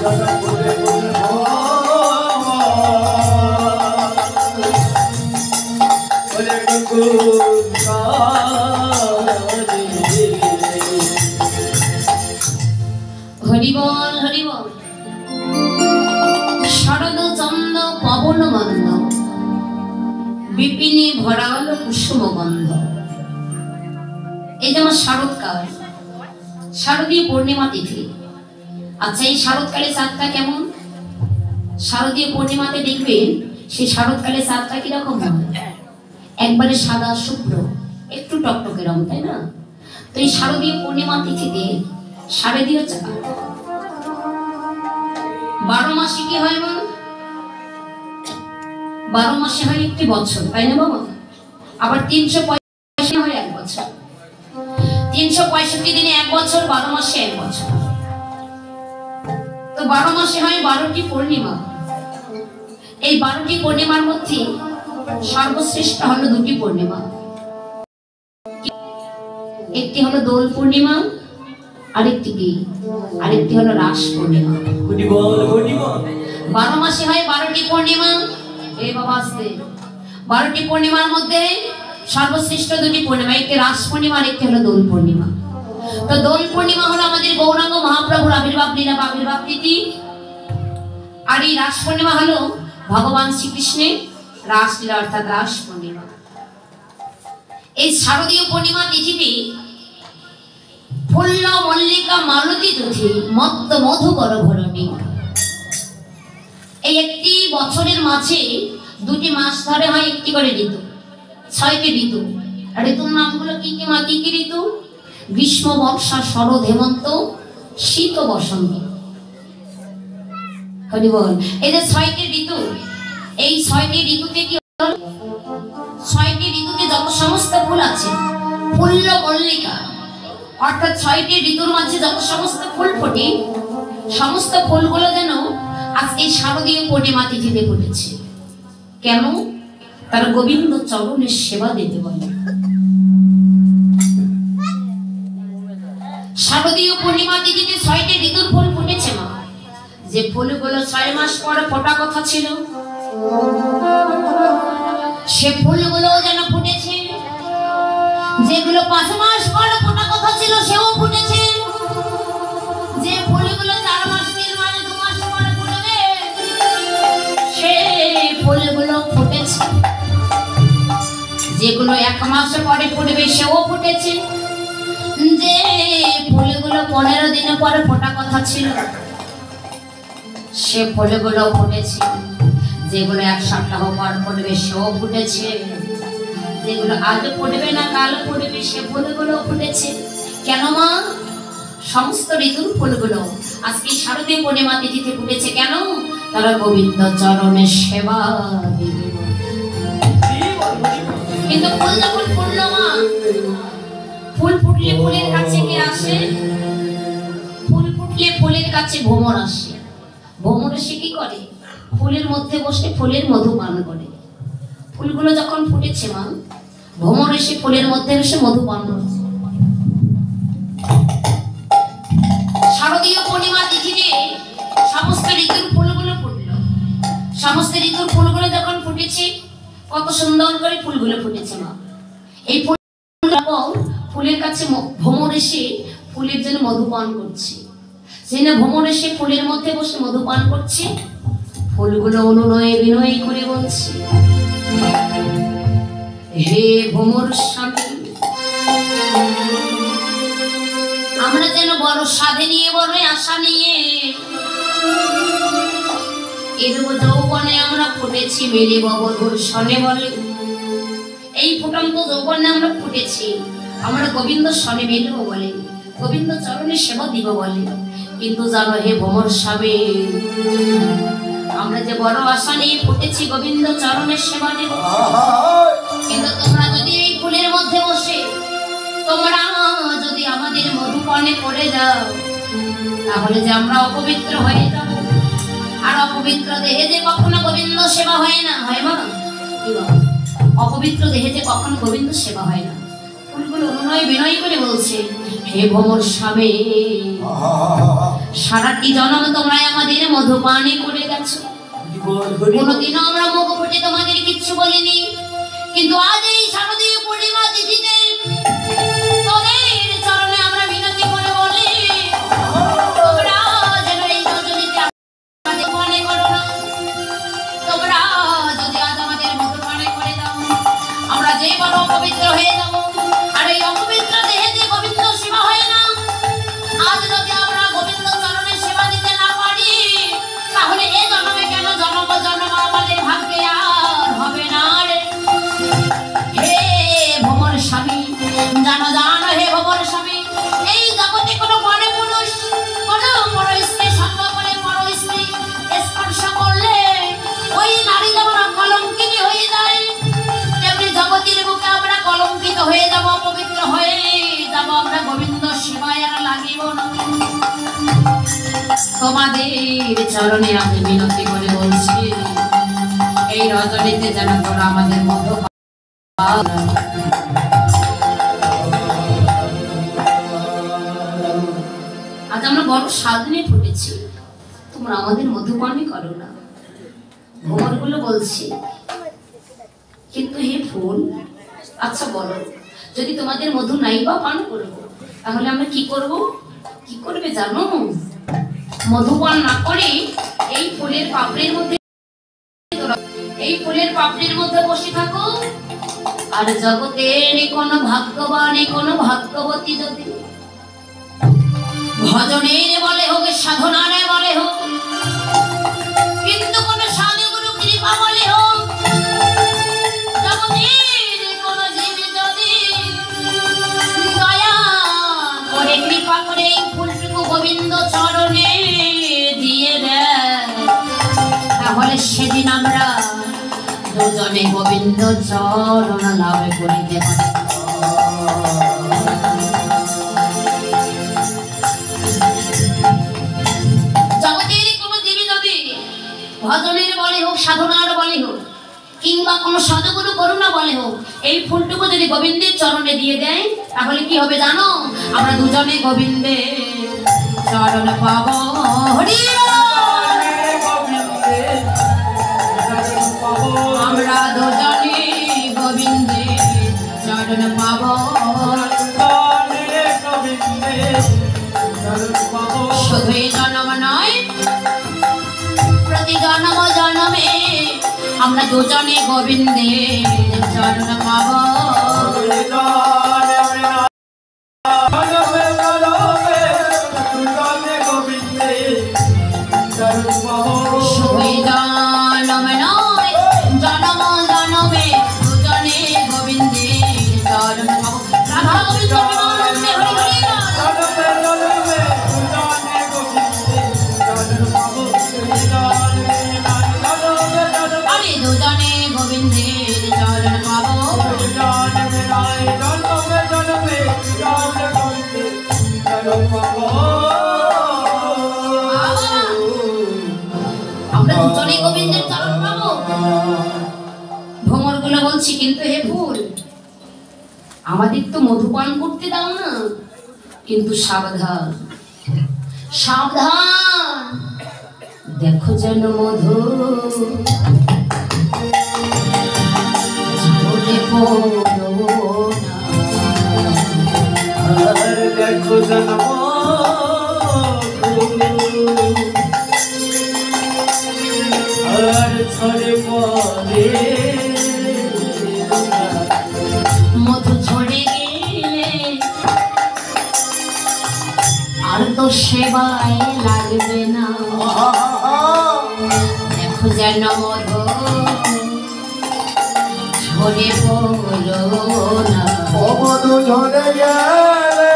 হরিবল হরিবল। শরদ চন্দ্র পবন মন্দ, বিপিনী ভরাল কুসুম গন্ধ। এই যেমন শরৎকাল, শারদীয় পূর্ণিমা তিথি। আচ্ছা, এই শরৎকালে চাঁদটা কেমন? শারদীয় পূর্ণিমাতে দেখবেন সেই শরৎকালে চাঁদটা কিরকম হয়? একবারে সাদা শুভ্র, একটু টকটকে রং, তাই না? তো এই শারদীয় পূর্ণিমা তিথিতে শারদীয় চাঁদ 12 মাসে কি হয় মা? 12 মাসে হয় একটি বছর, তাই না বাবা? আবার 365 হয় এক বছর। 365 দিনে এক বছর, 12 মাসে এক বছর। তো 12 মাসে হয় 12টি পূর্ণিমা। এই 12টি পূর্ণিমার মধ্যে সর্বশ্রেষ্ঠ হলো 2টি পূর্ণিমা। একটি হলো দোল পূর্ণিমা, আরেকটি কি? আরেকটি হলো রাস পূর্ণিমা। 12 মাসে হয় 12টি পূর্ণিমা। এই বাবা আসতে 12টি পূর্ণিমার মধ্যে সর্বশ্রেষ্ঠ 2টি পূর্ণিমা, একটি রাস পূর্ণিমা আর একটি হলো দোল পূর্ণিমা। তো দোল পূর্ণিমা হলো আমাদের গৌরাঙ্গ মহাপ্রভুর আবির্ভাব লীলা বা আবির্ভাব তিথি, আর এই রাস পূর্ণিমা হলো ভগবান শ্রীকৃষ্ণের রাসলীলা অর্থাৎ রাস পূর্ণিমা। এই শারদীয় পূর্ণিমা তিথিতে ফুল্ল মল্লিকা মালতী দুধি মত্ত মধুকর ভরণী। এই একটি বছরের মাঝে 2টি মাস ধরে হয় একটি করে ঋতু, 6টি ঋতু। আর ঋতুর নামগুলো কি কি মা? কি কি ঋতু? গ্রীষ্ম, বর্ষা, শরৎ, হেমন্ত, শীত ও বসন্ত। হরিবল। এই যে 6টি ঋতু, এই 6টি ঋতুতে কি হলো? 6টি ঋতুতে যত সমস্ত ফুল আছে, ফুল্ল মল্লিকা অর্থাৎ 6টি ঋতুর মাঝে যত সমস্ত ফুল ফোটে, সমস্ত ফুলগুলো যেন আজকে শারদীয় পূর্ণিমা তিথিতে ফুটেছে। কেন? তারা গোবিন্দ চরণের সেবা দিতে বলে। শারদীয় পূর্ণিমা তিথিতে 6টি ঋতুর ফুল ফুটেছে মা। যে ফুলগুলো 6 মাস পরে ফোটা কথা ছিল, সে ফুলগুলো যেন ফুটেছে। যেগুলো 5 মাস পরে ফোটা কথা ছিল সেও ফুটেছে। যে ফুলগুলো 4 মাস, 3 মাস, 2 মাস পরে ফুটবে, সে ফুলগুলো ফুটেছে। যেগুলো 1 মাস পরে ফুটবে সেও ফুটেছে। যে ফুলগুলো 15 দিন পরে ফোটা কথা ছিল, সে ফুলগুলো ফুটেছে। যেগুলো 1 সপ্তাহ পর ফুটবে সেও ফুটেছে। যেগুলো আজ ফুটবে না কাল ফুটবে সে ফুলগুলো ফুটেছে। কেন মা? সমস্ত ঋতুর ফুলগুলো আজকে শারদীয় পূর্ণিমা তিথিতে ফুটেছে। কেন? তারা গোবিন্দ চরণের সেবা দিবে। কিন্তু ফুল যখন ফুটল মা, ফুল ফুটলে ফুলের কাছে কে আসে? ফুল ফুটলে ফুলের কাছে ভ্রমর আসে। ভ্রমর এসে কি করে? ফুলের মধ্যে বসে ফুলের মধু পান করে। ফুলগুলো যখন ফুটেছে মা, ভ্রমর এসে ফুলের মধ্যে এসে মধু পান করছে। শারদীয় পূর্ণিমা তিথিতে সমস্ত ঋতুর ফুলগুলো ফুটল। সমস্ত ঋতুর ফুলগুলো যখন ফুটেছে, কত সুন্দর করে ফুলগুলো ফুটেছে মা। এই ফুল ফুলের কাছে ভ্রমর এসে ফুলের জন্য মধু পান করছে। সেনা ভ্রমর এসে ফুলের মধ্যে বসে মধু পান করছে। ফুলগুলো অনুনয়ে বিনয় করে বলছে, হে ভ্রমর স্বামী, আমরা যেন বড় সাধে নিয়ে, বড় আশা নিয়ে এরূপ যৌবনে আমরা ফুটেছি মেলে ববধুর সনে বলে। এই ফুটন্ত যৌবনে আমরা ফুটেছি, আমরা গোবিন্দ সনে মেলব বলে, গোবিন্দ চরণে সেবা দিব বলে। কিন্তু জানো হে ভ্রমর স্বামী, আমরা যে বড় আশা নিয়ে ফুটেছি গোবিন্দ চরণের সেবা দেব, কিন্তু তোমরা যদি এই ফুলের মধ্যে বসে তোমরা যদি আমাদের মধুপানে পড়ে যাও, তাহলে যে আমরা অপবিত্র হয়ে যাব। আর অপবিত্র দেহে যে কখনো গোবিন্দ সেবা হয় না, হয় মা? অপবিত্র দেহে যে কখনো গোবিন্দ সেবা হয় না। ফুলগুলো অনুনয় বিনয় করে বলছে, হে ভ্রমর স্বামী, সারাটি জন্ম তোমরা আমাদের মধুপানি করে গেছো, কোনোদিনও আমরা মুখ ফুটে তোমাদের কিচ্ছু বলিনি, কিন্তু আজ এই শারদীয় পূর্ণিমা তিথিতে তোদের চরণে আমরা বিনতি করে বলি, তোমরা যেন এই রজনীতে আমাদের মনে করো না। তোমরা যদি আজ আমাদের মধুপানি করে দাও, আমরা যে বড় অপবিত্র হয়ে যাবো, আর এই অপবিত্র দেহে যে গোবিন্দ সেবা হয় না, আজ যদি আমরা গোবিন্দ চরণে সেবা দিতে না পারি, তাহলে এ জন্মে কেন জন্ম জন্ম আমাদের ভাগ্যে আর হবে না রে। হে ভ্রমর স্বামী, জানো জানো হে ভ্রমর স্বামী, এই জগতে কোনো পরে পুরুষ কোনো পর স্ত্রী সঙ্গ করে পর স্ত্রী স্পর্শ করলে ওই নারী যেমন কলঙ্কিনী হয়ে যায়, তেমনি জগতের বুকে আমরা কলঙ্কিত হয়ে যাব, অপবিত্র হয়ে যাব, আমরা গোবিন্দ সেবায় আর লাগিব না। তোমাদের চরণে আমি বিনতি করে বলছি, এই রজনীতে যেন তোরা আমাদের মতো আজ আমরা বড় সাধনে ফুটেছি, তোমরা আমাদের মধুপানি করো না। ভ্রমরগুলো বলছি, কিন্তু হে ফুল, আচ্ছা বলো, যদি তোমাদের মধু নাই বা পান করবো, তাহলে আমরা কি করব? কি করবে জানো? মধুপান না করে এই ফুলের পাপড়ির মধ্যে বসে থাকো, আর জগতের কোন ভাগ্যবান কোন ভাগ্যবতী যদি ভজনের বলে হোক সাধনার বলে হোক, কিন্তু কোন সাধুগুরু কৃপা বলে হোক, জগতের কোন জীব যদি দয়া করে কৃপা করে এই ফুলটুকু গোবিন্দ চরণে দিয়ে দেয়, তাহলে সেদিন আমরা দুজনে গোবিন্দ চরণ লাভ করিতে পারি। জগতের কোন দেবী যদি ভজনের বলে হোক সাধনার বলে হোক, কিংবা কোন সাধুগুরু করুণা বলে হোক, এই ফুলটুকু যদি গোবিন্দের চরণে দিয়ে দেয়, তাহলে কি হবে জানো? আমরা দুজনে গোবিন্দের চরণ পাব। হরি আমরা দুজনে গোবিন্দের চরণ পাব, শুধু এই জন্ম নয়, প্রতি জন্ম জন্মে আমরা দুজনে গোবিন্দের চরণ পাব। ভ্রমরগুলো বলছি, কিন্তু হে ফুল, আমাদের তো মধুপান করতে দাও না, কিন্তু সাবধান সাবধান, দেখো যেন মধু ঝরে পড়ো না, দেখো যেন মধু ঝরে গেলে আর তো সেবায় লাগবে না, দেখো যেন মধু ঝরে পড়ো না, মধু ঝরে গেলে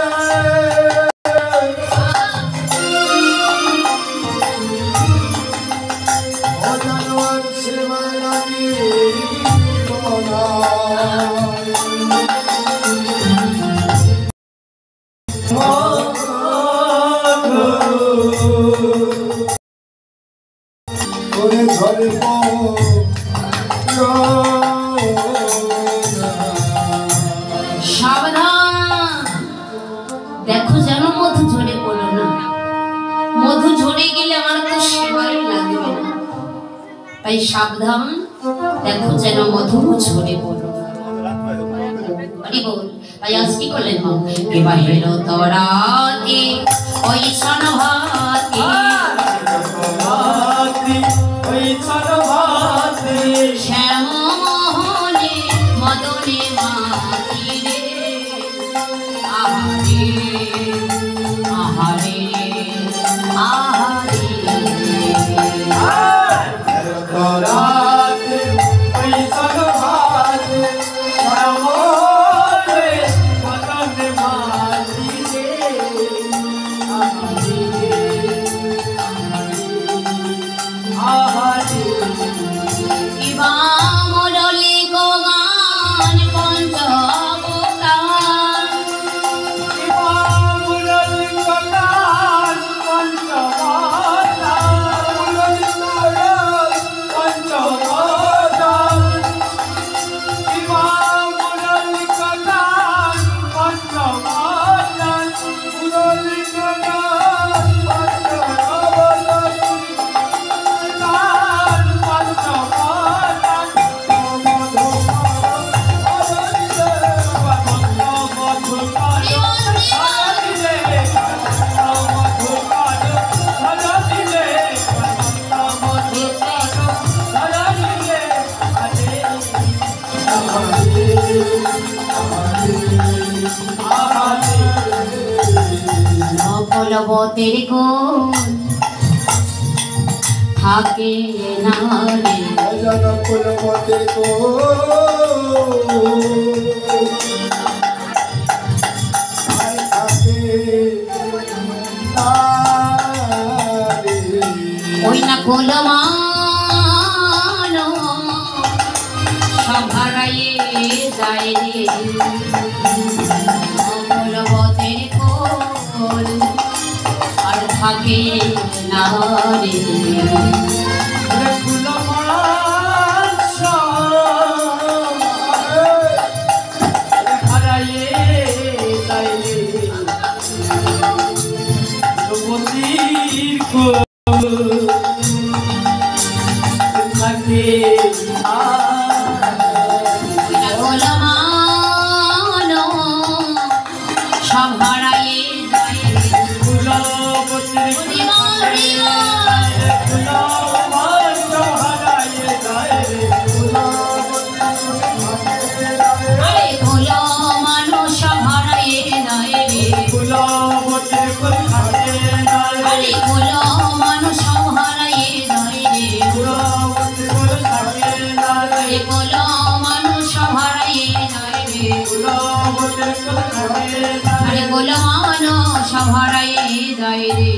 পড়ে গেলে আমার তো সেবাই লাগবে না, তাই সাবধান, দেখো যেন মধু ঝরে পড়ো। তাই আজ কি করলেন মা? এবার এলো তরাতে ওই সনভাতে, শ্যাম মোহনে মদনে মাতিরে, আহারে আহারে আহারে। বলবতের কোন থাকে না রে, বলবতের ওই না কোলমান সব হারাইয়ে যায় রে, বলবতের কোন আর থাকে না রে। সব হারাইয়ে যায় আরে গোলানো সব হারাইয়ে যায় রে।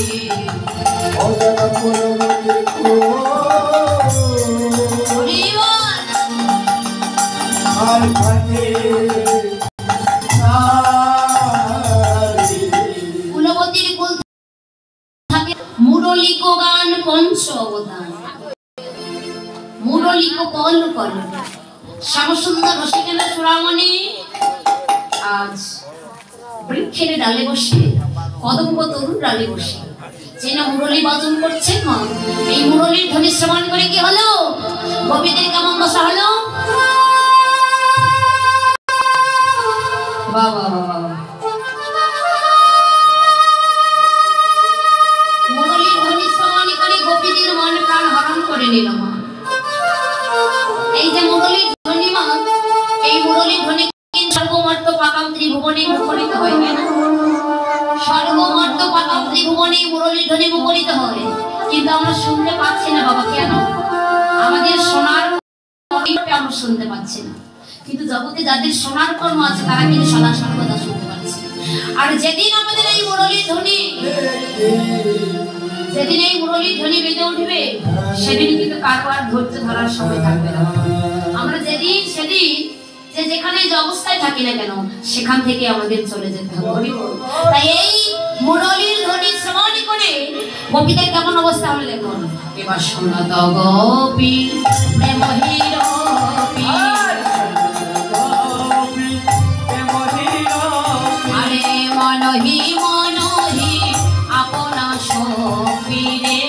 কুলবতীর কুল থাকে মুরলিক গান পঞ্চ অবদান, মুরলিক কল কল শ্যামসুন্দর রসিকেন্দ্র চূড়ামণি আজ বৃক্ষের ডালে বসে, কদম্ব তরুণ ডালে বসে যেন মুরলী বাজন করছেন মা। এই মুরলীর ধ্বনি শ্রবণ করে কি হলো? কবিদের কেমন বসা হলো? বাবা মুরলীর ধ্বনি শ্রবণ করে গোপীদের মন প্রাণ হরণ করে নিল মা। এই যে মুরলীর ধ্বনি মা, এই মুরলীর ধ্বনি সর্বমর্ত পাকাম ত্রিভুবনে মুখরিত হয় না? সর্বমর্ত পাকাম ত্রিভুবনে মুরলীর ধ্বনি মুখরিত হয়, কিন্তু আমরা শুনতে পাচ্ছি না বাবা। কেন? আমাদের শোনার আমরা শুনতে পাচ্ছি না, কিন্তু জগতে যাদের শোনার কর্ম আছে তারা কিন্তু সদা সর্বদা শুনতে পাচ্ছে। আর যেদিন আমাদের এই মুরলীর ধ্বনি, যেদিন এই মুরলীর ধ্বনি বেজে উঠবে, সেদিন কিন্তু কারো আর ধৈর্য ধরার সময় থাকবে না। আমরা যেদিন সেদিন যে যেখানে যে অবস্থায় থাকি না কেন, সেখান থেকে আমাদের চলে যেতে হবে। তাই এই মুরলীর ধ্বনি শ্রবণ করে গোপীদের কেমন অবস্থা হলো দেখুন। এবার শোনা তো গোপী প্রেম হিরোপী, আরে মনহি মনহি আপনা সপীরে,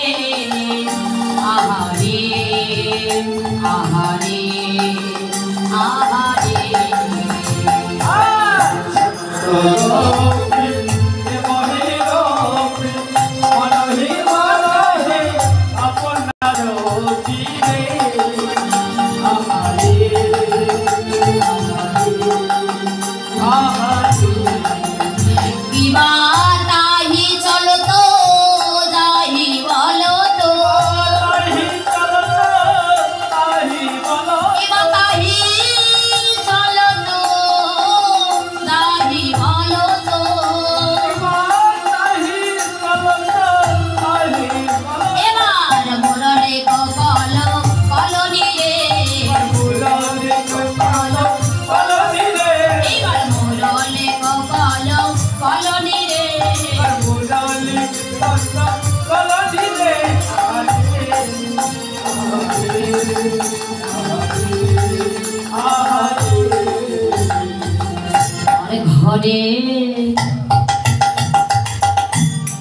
ঘরে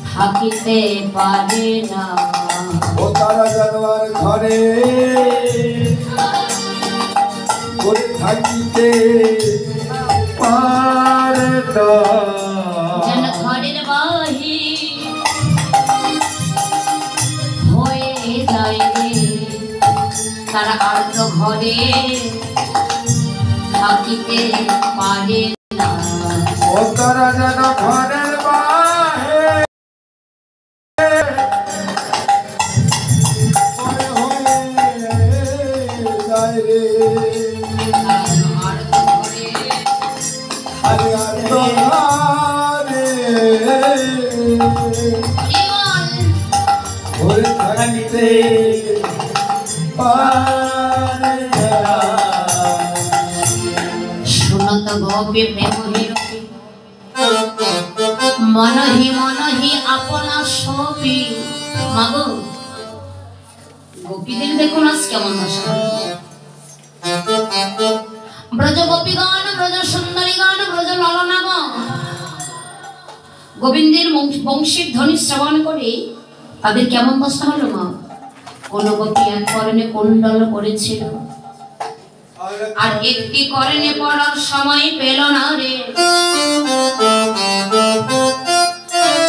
থাকিতে পারে না ও তারা জানোয়ার ঘরে ঘরে থাকিতে পারে না যেন ঘরের বাহির হয়ে যায় রে তারা আর তো ঘরে থাকিতে পারে না ও তারা যেন ঘরের বাহিরে হয়ে যায় রে আর তো ঘরে আরে আর তো ঘরে জীবন ঘরে থাকিতে পারে না শুনত গোপী প্রেম হিরতি মনহি মনহি আপনা সপি মাগো গোপীদের দেখুন আজ কেমন ভাষা ব্রজ গোপীগণ ব্রজ সুন্দরী গান ব্রজ ললনাগণ গোবিন্দের বংশীর ধ্বনি শ্রবণ করে তাদের কেমন দশা হলো মা কোন গোপী এক করণে কুণ্ডল করেছিল আর একটি করণে পড়ার সময় পেল না রে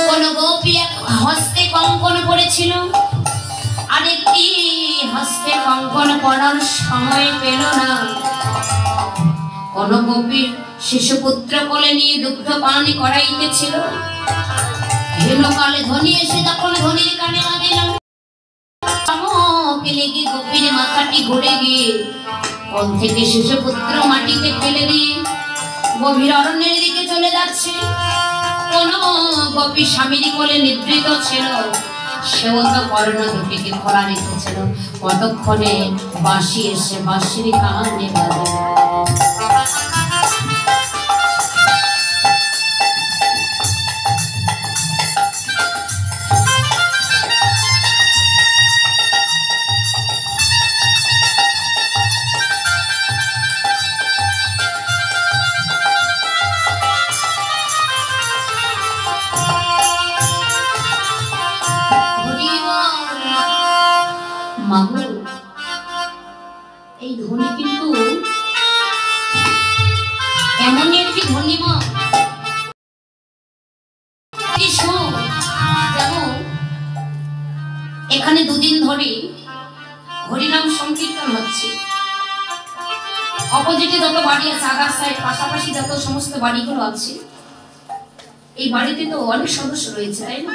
কোন গোপী এক হস্তে কঙ্কন পড়েছিল আর একটি হস্তে কঙ্কন পড়ার সময় পেল না কোন গোপীর শিশুপুত্র কোলে নিয়ে দুগ্ধ পান করাইতেছিল হেনকালে ধ্বনি এসে যখন ধ্বনির কানে বাজিল লেগে গোপীর মাথাটি ঘুরে গিয়ে কোন থেকে শিশুপুত্র মাটিতে ফেলে দিয়ে গভীর অরণ্যের দিকে চলে যাচ্ছে কোন গোপী স্বামীর কোলে নিদ্রিত ছিল সেও তো কর্ণ দুটিকে খোলা রেখেছিল কতক্ষণে বাঁশি এসে বাঁশির কানে বাজে মাগো এই ধ্বনি কিন্তু এমনই একটি ধ্বনি মা যেমন এখানে দুদিন ধরে হরিনাম সংকীর্তন হচ্ছে অপোজিটে যত বাড়ি আছে আগার সাইড পাশাপাশি যত সমস্ত বাড়িগুলো আছে এই বাড়িতে তো অনেক সদস্য রয়েছে তাই না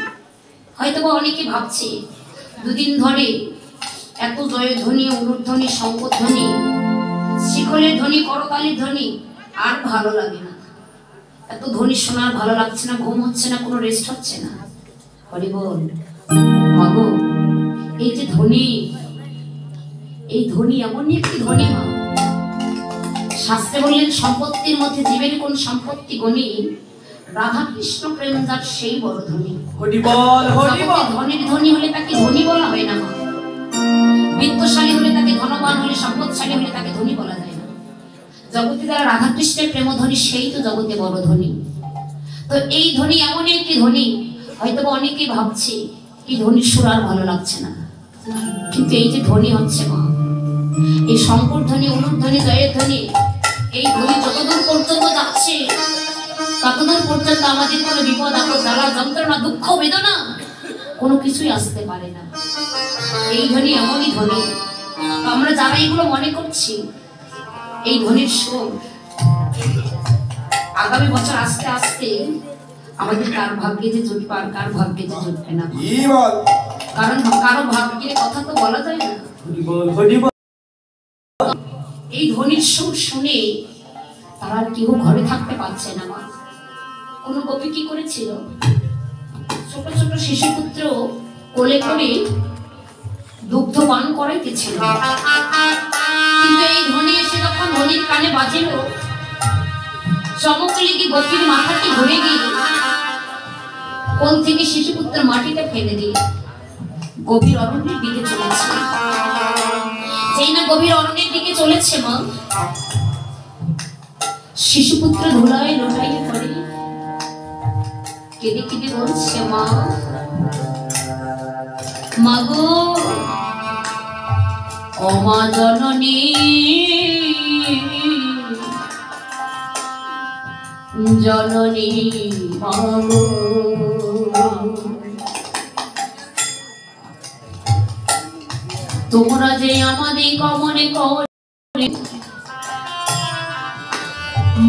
হয়তো বা অনেকে ভাবছে দুদিন ধরে এত জয়ধ্বনি অনুধ্বনি শঙ্খধ্বনি শিখলের ধ্বনি করতালির ধ্বনি আর ভালো লাগে না এত ধ্বনি শোনার ভালো লাগছে না ঘুম হচ্ছে না কোনো রেস্ট হচ্ছে না হরি বল মাগো এই যে ধ্বনি এই ধ্বনি এমনই একটি ধ্বনি মা শাস্ত্রে বললেন সম্পত্তির মধ্যে জীবের কোন সম্পত্তি গণি রাধা কৃষ্ণ প্রেম যার সেই বড় ধ্বনি হরি বল হরি বল ধনির ধ্বনি হলে তাকে ধ্বনি বলা হয় না মা বিত্তশালী হলে তাকে ধনবান হলে সম্পদশালী হলে তাকে ধনী বলা যায় না জগতে যারা রাধা কৃষ্ণের প্রেম ধ্বনি সেই তো জগতে বড় ধ্বনি তো এই ধ্বনি এমনই একটি ধ্বনি হয়তো অনেকেই ভাবছে এই ধ্বনির সুর আর ভালো লাগছে না কিন্তু এই যে ধ্বনি হচ্ছে মা এই শঙ্কর ধ্বনি অনুধ্বনি জয়ের ধ্বনি এই ধ্বনি যতদূর পর্যন্ত যাচ্ছে ততদূর পর্যন্ত আমাদের কোনো বিপদ আপদ জ্বালা যন্ত্রণা দুঃখ বেদনা কোনো কিছুই আসতে পারে না। এই ধ্বনি এমনই ধ্বনি, আমরা যারা এগুলো মনে করছি এই ধ্বনির সুর আগামী বছর আস্তে আস্তে আমাদের কার ভাগ্যে যে জুটবে আর কার ভাগ্যে যে জুটবে না, কারণ কারো ভাগ্যের কথা তো বলা যায় না। এই ধ্বনির সুর শুনে তারা আর কেউ ঘরে থাকতে পারছে না। মা কোন গোপী কি করেছিল, ছোট ছোট শিশুপুত্র কোলে করে দুগ্ধ পান করাইতেছিল, কিন্তু এই ধ্বনি এসে যখন ধ্বনির কানে বাজিল, চমক লেগে গোপীর মাথাটি ঘুরে গিয়ে কোল থেকে শিশুপুত্র মাটিতে ফেলে দিয়ে গভীর অরণ্যের দিকে চলেছে। যেই না গভীর অরণ্যের দিকে চলেছে মা, শিশুপুত্র ধুলায় লোটাইয়ে পড়ে কেঁদে কেঁদে বলছে, মা মাগো ও মা জননী, জননী মাগো তোমরা যে আমাদের কমনে করে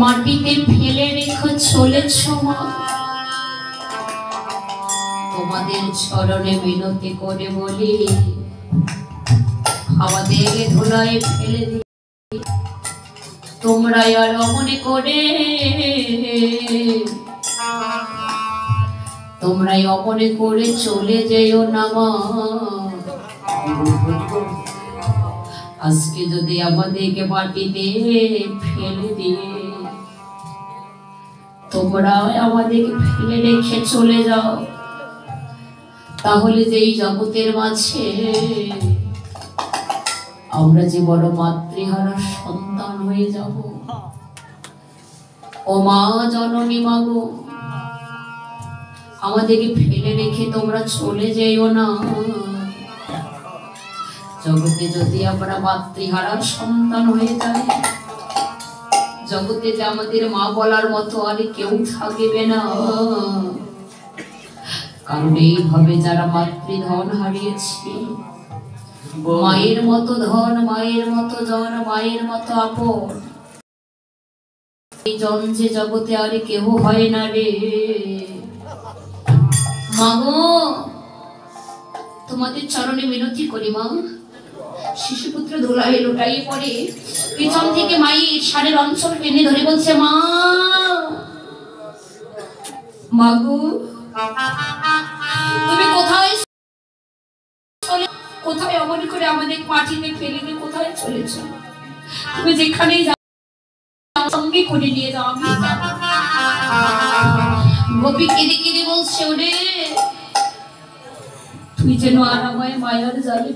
মাটিতে ফেলে রেখে চলেছ মা, তোমাদের চরণে মিনতি করে বলি আমাদের ধুলায় ফেলে দিয়ে তোমরা আর অমনে করে, তোমরাই অমনে করে চলে যেও না মা। আজকে যদি আমাদেরকে মাটিতে ফেলে দিয়ে তোমরা আমাদেরকে ফেলে রেখে চলে যাও, তাহলে যে এই জগতের মাঝে আমরা যে বড় মাতৃহারা সন্তান হয়ে যাব। ও মা জননী মাগো, আমাদেরকে ফেলে রেখে তোমরা চলে যেও না। জগতে যদি আমরা মাতৃহারা সন্তান হয়ে যাই, জগতে যে আমাদের মা বলার মতো আর কেউ থাকবে না। কারণ এইভাবে যারা মাতৃধন হারিয়েছে, মায়ের মতো ধন, মায়ের মতো জন, মায়ের মতো আপন, এই জন যে জগতে আর কেউ হয় না রে। মাগো তোমাদের চরণে মিনতি করি মা, শিশুপুত্র ধুলায় লোটাইয়ে পড়ে পিছন থেকে মায়ের শাড়ির অঞ্চল টেনে ধরে বলছে, মা মাগো তুমি কোথায় কোথায় অমন করে আমাদের মাটিতে ফেলে দিয়ে কোথায় চলেছ? তুমি যেখানেই যাও সঙ্গে করে নিয়ে যাও। গোপী কেঁদে কেঁদে বলছে, ওরে তুই যেন আর আমায় মায়ার জালে